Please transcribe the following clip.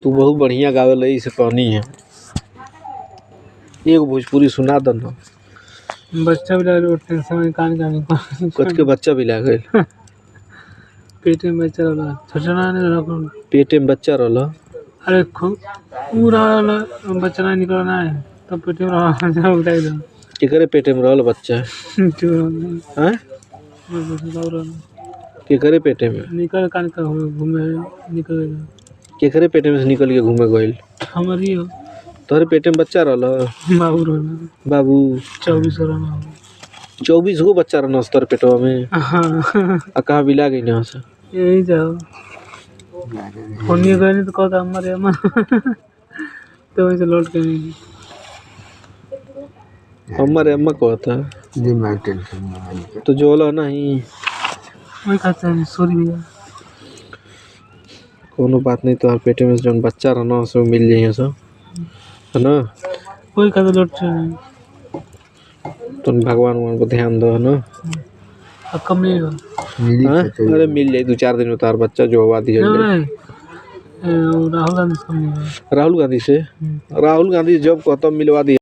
तू बहुत बढ़िया गावेला इसे कहनी है। एगो भोजपुरी सुना दन ना। बच्चा भी लगे टेंशन में कान कथ के बच्चा भी लाग गइल। पेटे में बच्चा रहला छोटा नहीं रहला पेटे में बच्चा रहला। अरे पूरा बच्चा नहीं निकलना है तब पेटे में रहला उठाई दो केकरे पेटे में रहल बच्चा हैं केकरे पेटे में निकल कान का घूमे निकल केकरे पेटे में से निकल के घूमे गइल। हमारी हो तोहरे पेटे में बच्चा रहल बाबू रहला बाबू 24 रहला 24 गो बच्चा रहल तोहरे पेटवा में। हाँ आ कहाँ बिला गई ना से यही जाओ फोन ये गए तो कहता हमारे अम्मा तो वैसे लौट के नहीं हमारे अम्मा कहता दिमाग टेंशन तो जो होला नहीं वही कहता है सॉरी भैया कोनो बात नहीं। तोहर पेटे में जौन बच्चा रहना से मिल जाइए सब है ना। कोई कहता लौट के नहीं तुम भगवान को ध्यान दो है ना। अब कम नहीं होगा हाँ? अरे मिल जाए 2-4 दिन में तार बच्चा जो हवा दी राहुल गांधी से कम नहीं होगा राहुल गांधी से जब कहता मिलवा दी।